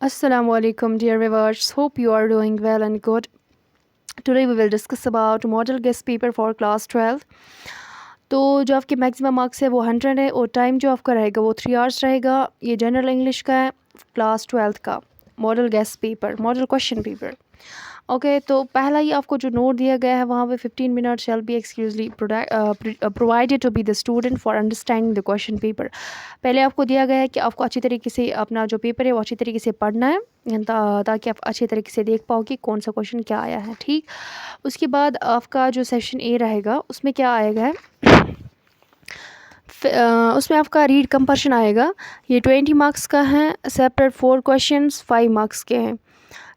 Assalamu alaikum, dear viewers. Hope you are doing well and good. Today we will discuss about model guest paper for class 12. तो जो आपके maximum marks है वो 100 है और time जो आपका रहेगा वो 3 आवर्स रहेगा। ये जनरल इंग्लिश का है, क्लास 12 का model guest paper, model question paper. Okay, तो पहला ही आपको जो नोट दिया गया है वहाँ पे 15 minute shall be exclusively provided to be the student for understanding the question paper. पहले आपको दिया गया है कि आपको अच्छी तरीके से अपना जो पेपर है वो अच्छी तरीके से पढ़ना है ताकि आप अच्छे तरीके से देख पाओ कि कौन सा क्वेश्चन क्या आया है। ठीक, उसके बाद आपका जो सेशन ए रहेगा उसमें क्या आएगा है, उसमें आपका रीड कंपल्शन आएगा। ये 20 मार्क्स का है, सेपरेट 4 क्वेश्चंस 5 मार्क्स के हैं।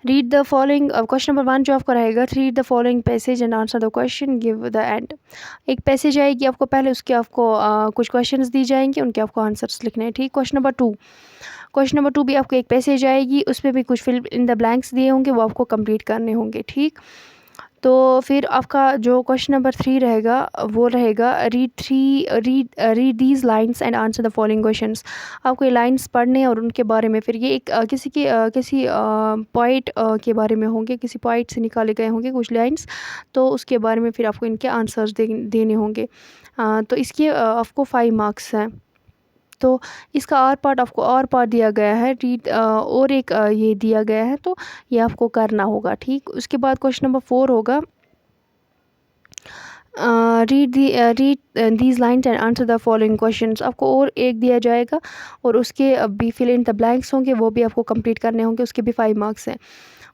Read the following, question number 1 जो आपका रहेगा, read the following passage and answer the question give the end. एक पैसेज आएगी आपको, पहले उसके आपको कुछ क्वेश्चंस दी जाएंगे, उनके आपको आंसर्स लिखने हैं। ठीक, क्वेश्चन नंबर 2 भी आपको एक पैसेज आएगी, उसमें भी कुछ फिल इन द ब्लैंक्स दिए होंगे, वो आपको कंप्लीट करने होंगे। ठीक, तो फिर आपका जो क्वेश्चन नंबर 3 रहेगा वो रहेगा read these lines and answer the following questions. आपको ये लाइन्स पढ़ने हैं और उनके बारे में, फिर ये एक किसी पोइट के बारे में होंगे, किसी पोइट से निकाले गए होंगे कुछ लाइन्स, तो उसके बारे में फिर आपको इनके आंसर्स देने होंगे। तो इसके आपको 5 मार्क्स हैं। तो इसका और पार्ट दिया गया है, रीड और एक ये दिया गया है, तो ये आपको करना होगा। ठीक, उसके बाद क्वेश्चन नंबर 4 होगा, read these lines and answer the following questions. आपको और एक दिया जाएगा और उसके भी फिल इन द ब्लैंक्स होंगे, वो भी आपको कंप्लीट करने होंगे, उसके भी 5 मार्क्स हैं।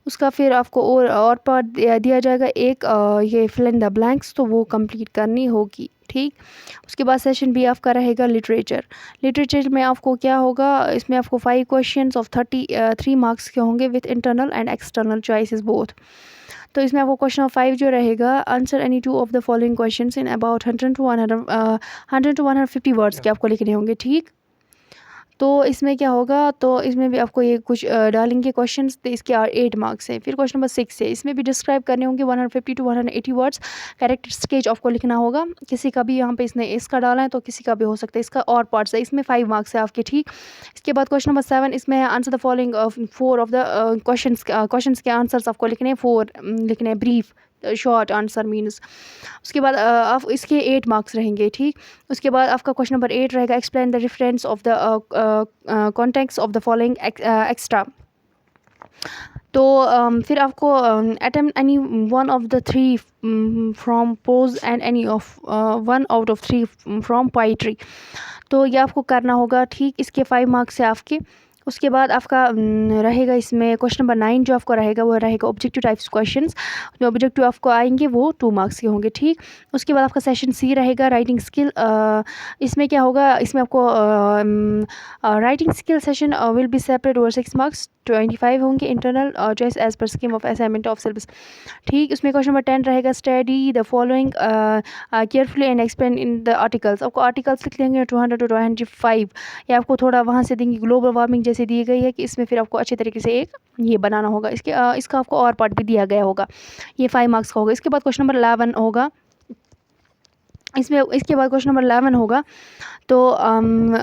उसका फिर आपको और पार्ट दिया जाएगा एक, ये फिल इन द ब्लैंक्स, तो वो कंप्लीट करनी होगी। ठीक, उसके बाद सेशन बी आपका रहेगा लिटरेचर में आपको क्या होगा, इसमें आपको 5 क्वेश्चंस ऑफ 3 मार्क्स के होंगे with internal and external choices both. तो इसमें आपको क्वेश्चन ऑफ 5 जो रहेगा, answer any 2 of the following questions in about 100 to 150 words के आपको लिखने होंगे। ठीक, तो इसमें क्या होगा, तो इसमें भी आपको ये कुछ डालेंगे क्वेश्चंस, तो इसके 8 मार्क्स हैं। फिर क्वेश्चन नंबर 6 है, इसमें भी डिस्क्राइब करने होंगे 150 to 180 वर्ड्स। कैरेक्टर स्केच आपको लिखना होगा, किसी का भी यहाँ पे इसने इसका डाला है तो किसी का भी हो सकता है, इसका और पार्ट्स है, इसमें 5 मार्क्स है आपके। ठीक, इसके बाद क्वेश्चन नंबर 7, इसमें है answer the following 4 of the questions के आंसर्स आपको लिखने हैं, 4 लिखने हैं, ब्रीफ शॉर्ट आंसर मीन्स। उसके बाद आप इसके 8 मार्क्स रहेंगे। ठीक, उसके बाद आपका क्वेश्चन नंबर 8 रहेगा, explain the difference of the context of the following extra. तो फिर आपको attempt any one of the 3 from pose and any of 1 out of 3 from poetry. तो ये आपको करना होगा। ठीक, इसके 5 मार्क्स है आपके। उसके बाद आपका रहेगा इसमें क्वेश्चन नंबर 9 जो आपको रहेगा वो रहेगा ऑब्जेक्टिव टाइप्स क्वेश्चंस। जो ऑब्जेक्टिव आपको आएंगे वो 2 मार्क्स के होंगे। ठीक, उसके बाद आपका सेशन सी रहेगा, राइटिंग स्किल। इसमें क्या होगा, इसमें आपको writing skill session will be separate over 6 marks, 25 होंगे internal choice as per scheme of assignment of syllabus. ठीक, उसमें क्वेश्चन नंबर 10 रहेगा, study the following carefully and explain in the articles. आपको आर्टिकल्स लिख लेंगे 200 to 205, या आपको थोड़ा वहाँ से देंगे ग्लोबल वार्मिंग जैसे दी गई है कि इसमें फिर आपको अच्छे तरीके से एक ये बनाना होगा। इसका आपको और पार्ट भी दिया गया होगा, ये 5 मार्क्स का होगा। इसके बाद क्वेश्चन नंबर 11 होगा, इसके बाद क्वेश्चन नंबर 11 होगा, तो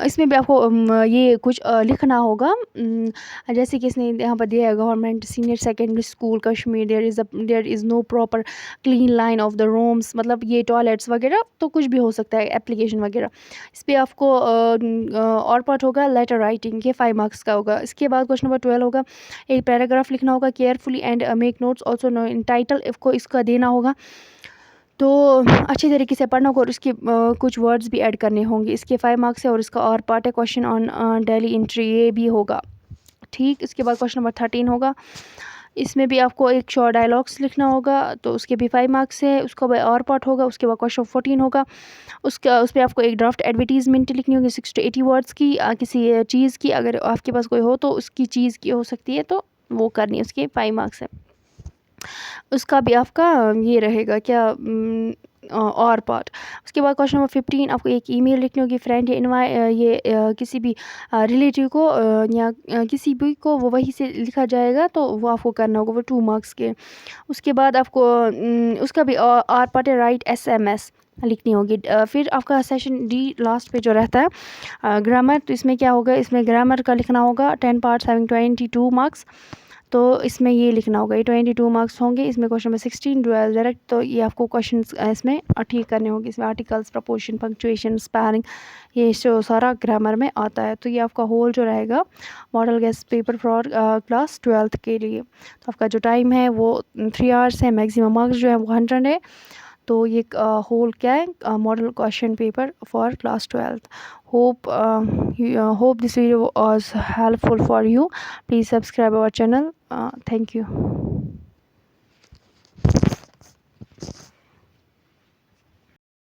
इसमें भी आपको ये कुछ लिखना होगा। जैसे कि इसने यहाँ पर दिया है, government senior secondary school Kashmir, there is no proper clean line of the rooms, मतलब ये टॉयलेट्स वगैरह, तो कुछ भी हो सकता है, एप्लीकेशन वगैरह। इस पर आपको और पार्ट होगा लेटर राइटिंग के 5 मार्क्स का होगा। इसके बाद क्वेश्चन नंबर 12 होगा, एक पैराग्राफ लिखना होगा carefully and make notes also no in title, इसको इसका देना होगा, तो अच्छी तरीके से पढ़ना होगा और इसके कुछ वर्ड्स भी ऐड करने होंगे। इसके 5 मार्क्स है और इसका और पार्ट है क्वेश्चन ऑन डेली एंट्री, ये भी होगा। ठीक, इसके बाद क्वेश्चन नंबर 13 होगा, इसमें भी आपको एक शॉर्ट डायलॉग्स लिखना होगा, तो उसके भी 5 मार्क्स है, उसका भी और पार्ट होगा। उसके बाद क्वेश्चन 14 होगा, उस पर आपको एक ड्राफ्ट एडवर्टीजमेंट लिखनी होगी 60 to 80 वर्ड्स की, किसी चीज़ की, अगर आपके पास कोई हो तो उसकी चीज़ की हो सकती है, तो वो करनी है, उसके 5 मार्क्स है। उसका भी आपका ये रहेगा क्या, और पार्ट। उसके बाद क्वेश्चन नंबर 15 आपको एक ईमेल लिखनी होगी फ्रेंड या किसी भी रिलेटिव को या किसी भी को वो वहीं से लिखा जाएगा, तो वो आपको करना होगा, वो 2 मार्क्स के। उसके बाद आपको उसका भी आर पार्ट है, राइट SMS लिखनी होगी। फिर आपका सेशन डी लास्ट पे जो रहता है ग्रामर, तो इसमें क्या होगा, इसमें ग्रामर का लिखना होगा 10 पार्ट्स हैविंग 22 मार्क्स। तो इसमें ये लिखना होगा, ये 22 मार्क्स होंगे। इसमें क्वेश्चन नंबर 16 डुअल डायरेक्ट, तो ये आपको क्वेश्चन इसमें ठीक करने होंगे। इसमें आर्टिकल्स, प्रपोजिशन, पंक्चुएशन, स्पेलिंग, ये जो सारा ग्रामर में आता है। तो ये आपका होल जो रहेगा model guest paper for class 12th के लिए। तो आपका जो टाइम है वो 3 आवर्स है, मैक्सिमम मार्क्स जो है वो 100 है। तो ये होल क्या है, model question paper for class 12th। Hope this video was helpful for you. Please subscribe our channel. Thank you.